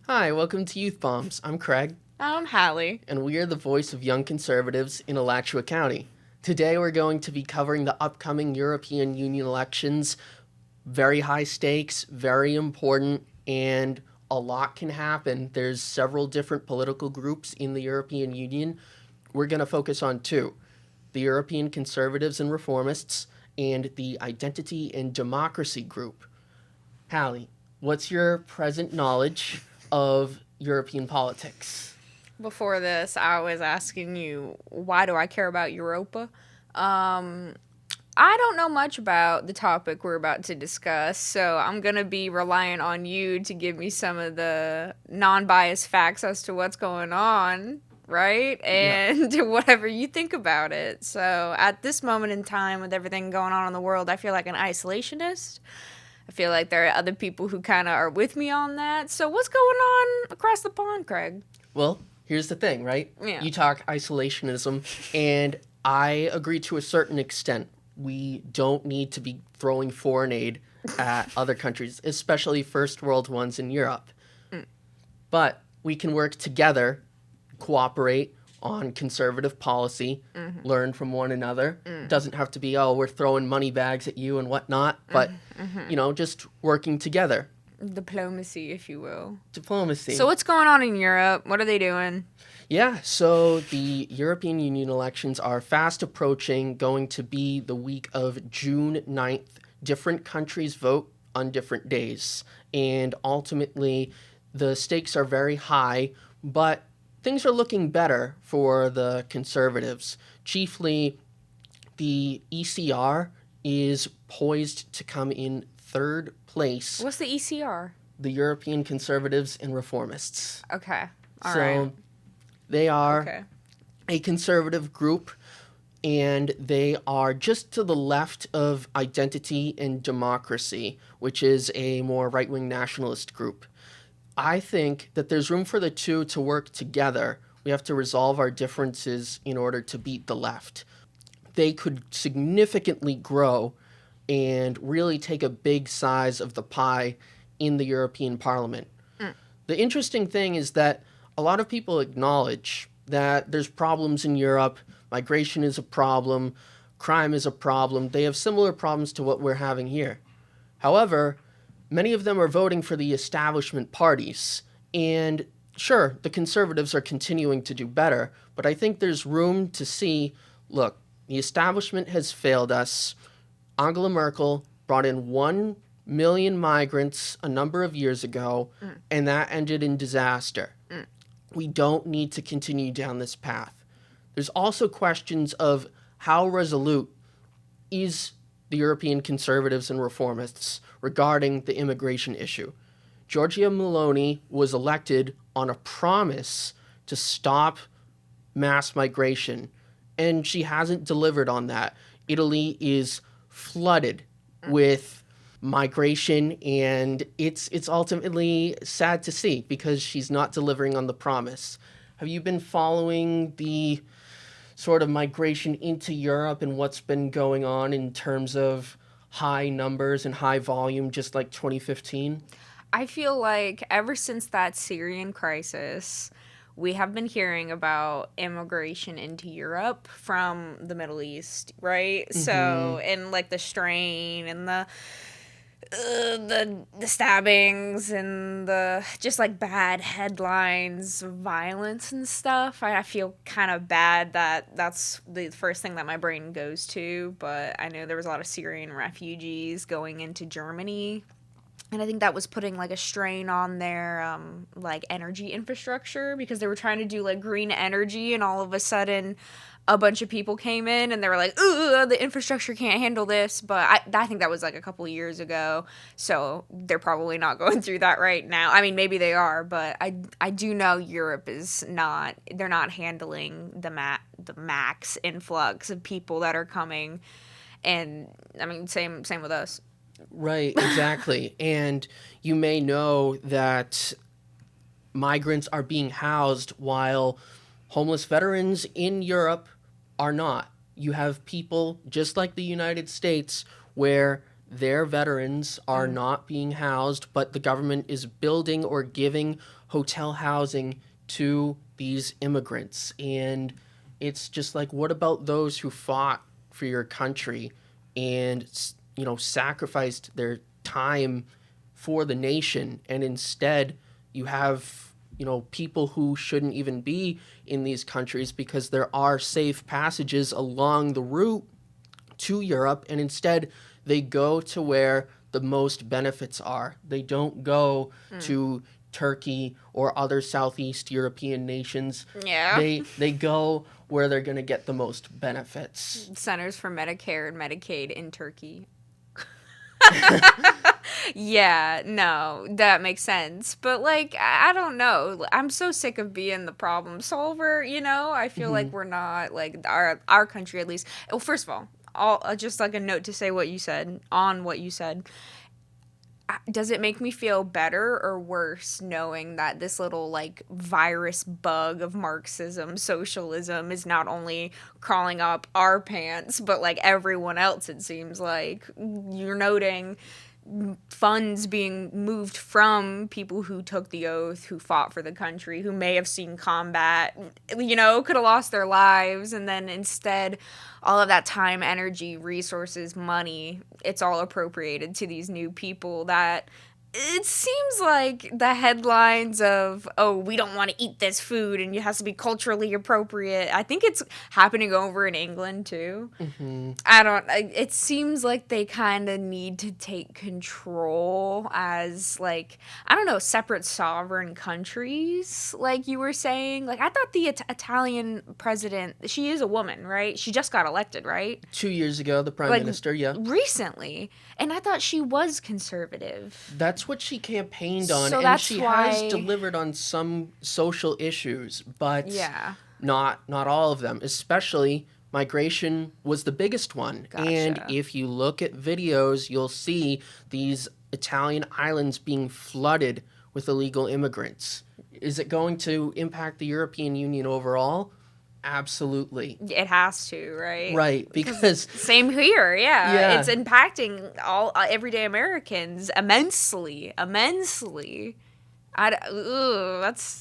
Hi, welcome to Youth Bombs. I'm Craig, I'm Hallie. and we are the voice of young conservatives in Alachua County. Today we're going to be covering the upcoming European Union elections. Very high stakes, very important, and a lot can happen. There's several different political groups in the European Union. We're going to focus on two: the European Conservatives and Reformists, and the Identity and Democracy group. Hallie, what's your present knowledge of European politics? Before this, I was asking you, why do I care about Europa? Um, I don't know much about the topic we're about to discuss, so I'm going to be relying on you to give me some of the non biased facts as to what's going on, right? Yeah. And whatever you think about it. So, at this moment in time, with everything going on in the world, I feel like an isolationist. I feel like there are other people who kind of are with me on that. So, what's going on across the pond, Craig? Well, here's the thing, right? Yeah. You talk isolationism, and I agree to a certain extent. We don't need to be throwing foreign aid at other countries, especially first world ones in Europe. But we can work together, cooperate on conservative policy, learn from one another. It doesn't have to be, oh, we're throwing money bags at you and whatnot, but, just working together. Diplomacy, if you will. Diplomacy. So, what's going on in Europe? What are they doing? Yeah, so the European Union elections are fast approaching, going to be the week of June 9th. Different countries vote on different days, and ultimately the stakes are very high, but things are looking better for the conservatives. Chiefly, the ECR is poised to come in third place, What's the ECR? the European Conservatives and Reformists. Okay. All So right. they are Okay. a conservative group, and they are just to the left of Identity and Democracy, which is a more right wing nationalist group. I think that there's room for the two to work together. We have to resolve our differences in order to beat the left. They could significantly grow and really take a big size of the pie in the European Parliament. The interesting thing is that a lot of people acknowledge that there's problems in Europe. Migration is a problem. Crime is a problem. They have similar problems to what we're having here. However, many of them are voting for the establishment parties. And sure, the conservatives are continuing to do better, but I think there's room to see, look, the establishment has failed us. Angela Merkel brought in 1 million migrants a number of years ago, and that ended in disaster. We don't need to continue down this path. There's also questions of how resolute is the European conservatives and reformists regarding the immigration issue. Giorgia Meloni was elected on a promise to stop mass migration, and she hasn't delivered on that. Italy is flooded with migration, and it's ultimately sad to see because she's not delivering on the promise. Have you been following the sort of migration into Europe and what's been going on in terms of high numbers and high volume, just like 2015? I feel like ever since that Syrian crisis, we have been hearing about immigration into Europe from the Middle East, right? So, and like the strain and the stabbings and the just like bad headlines of violence and stuff. I feel kind of bad that that's the first thing that my brain goes to, but I know there was a lot of Syrian refugees going into Germany, and I think that was putting like a strain on their like energy infrastructure because they were trying to do like green energy, and all of a sudden a bunch of people came in and they were like, "Ooh, the infrastructure can't handle this." But I think that was like a couple of years ago, so they're probably not going through that right now. I mean, maybe they are, but I do know Europe is not. They're not handling the max influx of people that are coming, and I mean, same with us. Right, exactly. And you may know that migrants are being housed while homeless veterans in Europe are not. You have people just like the United States where their veterans are not being housed, but the government is building or giving hotel housing to these immigrants. And it's just like, what about those who fought for your country and, sacrificed their time for the nation, and instead you have, people who shouldn't even be in these countries because there are safe passages along the route to Europe, and instead they go to where the most benefits are. They don't go to Turkey or other Southeast European nations. Yeah. They go where they're going to get the most benefits. Centers for Medicare and Medicaid in Turkey. Yeah, no, that makes sense. But, like, I don't know. I'm so sick of being the problem solver, I feel like we're not, like, our country at least. Well, first of all, just like a note to say what you said, does it make me feel better or worse knowing that this little, like, virus bug of Marxism, socialism is not only crawling up our pants, but, like, everyone else, it seems like? You're noting funds being moved from people who took the oath, who fought for the country, who may have seen combat, could have lost their lives, and then instead all of that time, energy, resources, money, it's all appropriated to these new people that it seems like the headlines of, oh, we don't want to eat this food and it has to be culturally appropriate. I think it's happening over in England too. Mm-hmm. It seems like they kind of need to take control as, like, I don't know, separate sovereign countries, like you were saying. Like, I thought the Italian president, she is a woman, right? She just got elected, right? 2 years ago, the prime minister, yeah. Recently. And I thought she was conservative. That's what she campaigned on, So and that's she why... has delivered on some social issues, but not all of them. Especially migration was the biggest one. Gotcha. And if you look at videos, you'll see these Italian islands being flooded with illegal immigrants. Is it going to impact the European Union overall? Absolutely. It has to, right? Right, because... Same here, yeah. It's impacting all everyday Americans immensely. That's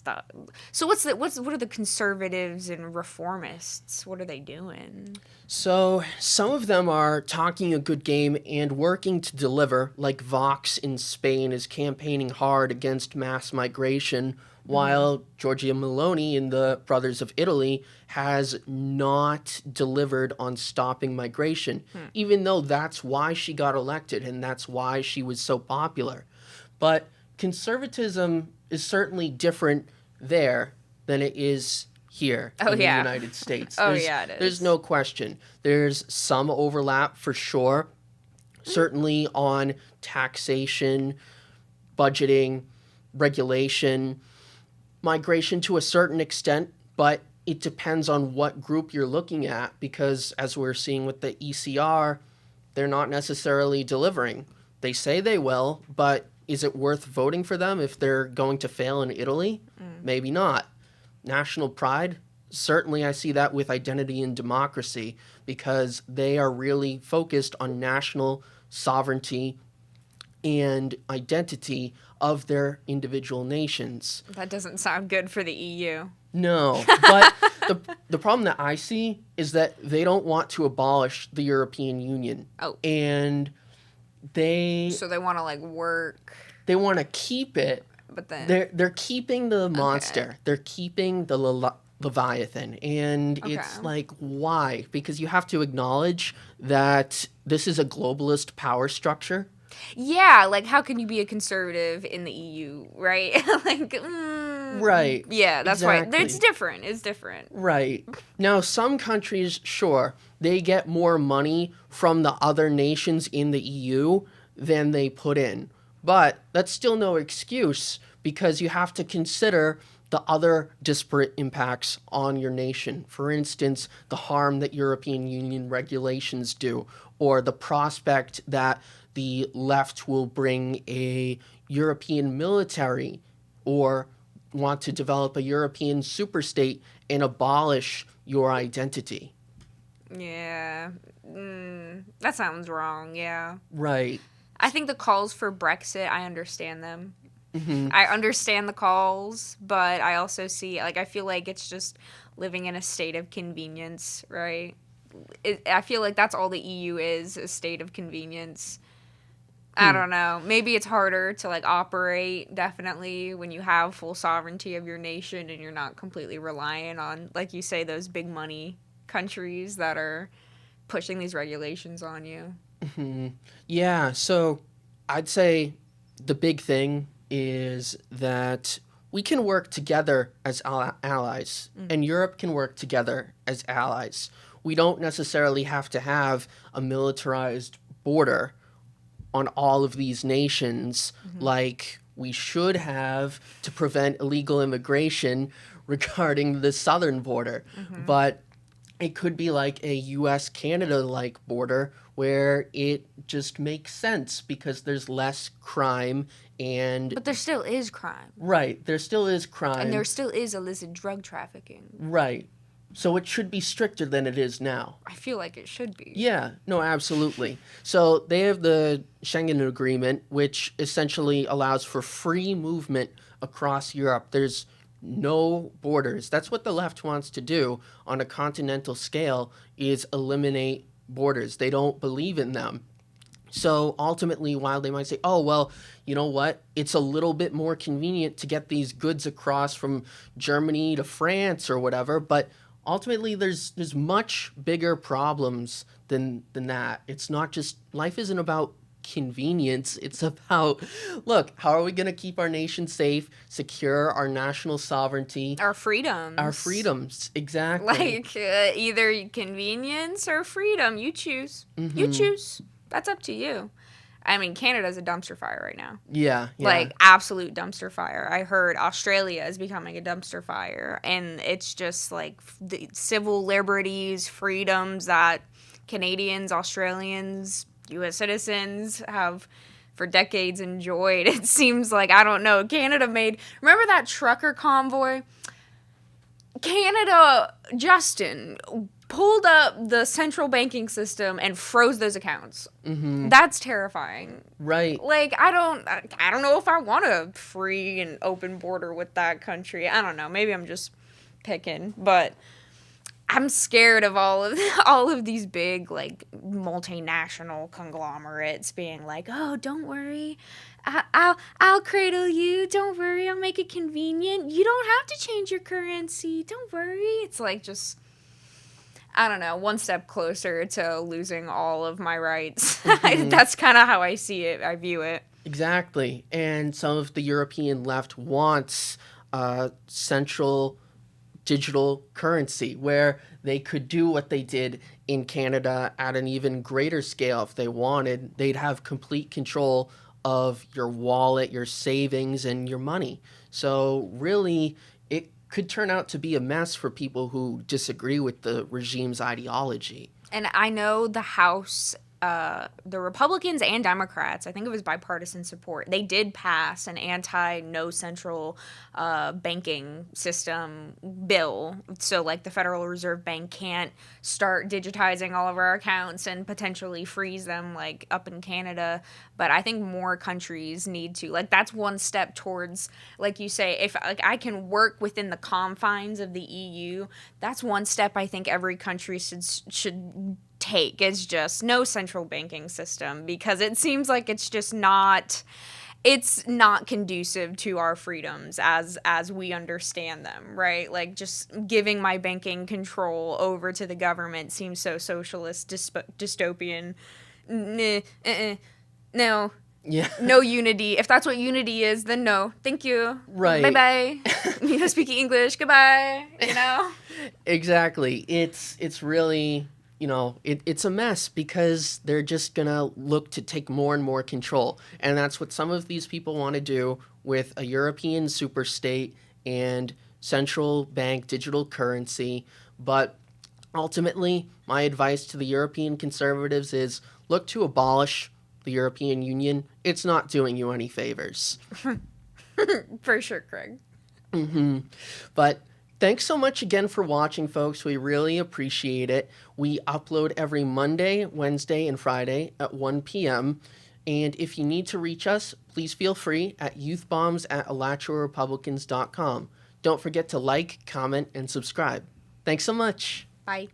tough. So what are the conservatives and reformists? What are they doing? So some of them are talking a good game and working to deliver, like Vox in Spain is campaigning hard against mass migration, while Giorgia Meloni in the Brothers of Italy has not delivered on stopping migration, even though that's why she got elected and that's why she was so popular. But conservatism is certainly different there than it is here in the United States. It is. There's no question. There's some overlap for sure, certainly on taxation, budgeting, regulation, migration to a certain extent, but it depends on what group you're looking at, because as we're seeing with the ECR, they're not necessarily delivering. They say they will, but is it worth voting for them if they're going to fail in Italy? Maybe not. National pride? Certainly I see that with Identity and Democracy, because they are really focused on national sovereignty and identity of their individual nations. That doesn't sound good for the EU. No, but the problem that I see is that they don't want to abolish the European Union. Oh. And So they want to, like, work. They want to keep it, but then they're keeping the monster. Okay. They're keeping the Leviathan, and it's like, why? Because you have to acknowledge that this is a globalist power structure. Yeah, like, how can you be a conservative in the EU, right? Right. Yeah, that's exactly. Right. It's different. Right. Now, some countries, sure, they get more money from the other nations in the EU than they put in. But that's still no excuse, because you have to consider the other disparate impacts on your nation. For instance, the harm that European Union regulations do, or the prospect that the left will bring a European military or want to develop a European superstate and abolish your identity. Yeah. That sounds wrong. Yeah. Right. I think the calls for Brexit, I understand them. Hmm. I understand the calls, but I also see, like, I feel like it's just living in a state of convenience, right? I feel like that's all the EU is, a state of convenience. I Hmm. don't know. Maybe it's harder to, like, operate, definitely, when you have full sovereignty of your nation and you're not completely reliant on, like you say, those big money countries that are pushing these regulations on you. Hmm. Yeah, so I'd say the big thing is that we can work together as allies, and Europe can work together as allies. We don't necessarily have to have a militarized border on all of these nations like we should have to prevent illegal immigration regarding the southern border. But it could be like a US Canada like border where it just makes sense because there's less crime and But there still is crime. right, there still is And there crime. still is illicit drug trafficking. Right. So it should be stricter than it is now. I feel like it should be. Yeah, no, absolutely. So they have the Schengen Agreement, which essentially allows for free movement across Europe. There's no borders. That's what the left wants to do on a continental scale is eliminate borders. They don't believe in them. So ultimately, while they might say, oh, well, you know what? It's a little bit more convenient to get these goods across from Germany to France or whatever, but ultimately there's much bigger problems than that. It's not just life isn't about convenience. It's about look, how are we going to keep our nation safe, secure our national sovereignty, Our freedoms. our freedoms. Exactly. Like, either convenience or freedom. You choose. You choose. That's up to you. I mean, Canada's a dumpster fire right now. Yeah, yeah. Like, absolute dumpster fire. I heard Australia is becoming a dumpster fire. And it's just like the civil liberties, freedoms that Canadians, Australians, U.S. citizens have for decades enjoyed. It seems like, I don't know, Canada made. Remember that trucker convoy? Canada, Justin, pulled up the central banking system and froze those accounts. That's terrifying. Right. Like, I don't know if I want a free and open border with that country. I don't know. Maybe I'm just picking, but I'm scared of all of these big, like, multinational conglomerates being like, "Oh, don't worry, I'll cradle you. Don't worry, I'll make it convenient. You don't have to change your currency. Don't worry." It's like just, I don't know, one step closer to losing all of my rights. That's kind of how I see it. I view it. Exactly. And some of the European left wants central digital currency where they could do what they did in Canada at an even greater scale if they wanted. They'd have complete control of your wallet, your savings, and your money. So, really, it could turn out to be a mess for people who disagree with the regime's ideology. And I know the House, the Republicans and Democrats, I think it was bipartisan support, they did pass an anti-no central banking system bill. So, like, the Federal Reserve Bank can't start digitizing all of our accounts and potentially freeze them, like, up in Canada. But I think more countries need to. Like, that's one step towards, like you say, if, like, I can work within the confines of the EU, that's one step I think every country should take, is just no central banking system, because it seems like it's not conducive to our freedoms as we understand them, right? Like, just giving my banking control over to the government seems so socialist, dystopian. No. Yeah. No unity. If that's what unity is, then no. Thank you. Right. Bye-bye. You know, speaking English. Goodbye. You know? Exactly. It's really, it's a mess because they're just going to look to take more and more control. And that's what some of these people want to do with a European superstate and central bank digital currency. But ultimately, my advice to the European conservatives is look to abolish the European Union. It's not doing you any favors. For sure, Craig. But Thanks so much again for watching, folks. We really appreciate it. We upload every Monday, Wednesday, and Friday at 1 p.m. And if you need to reach us, please feel free at youthbombs@alachuarepublicans.com. Don't forget to like, comment, and subscribe. Thanks so much. Bye.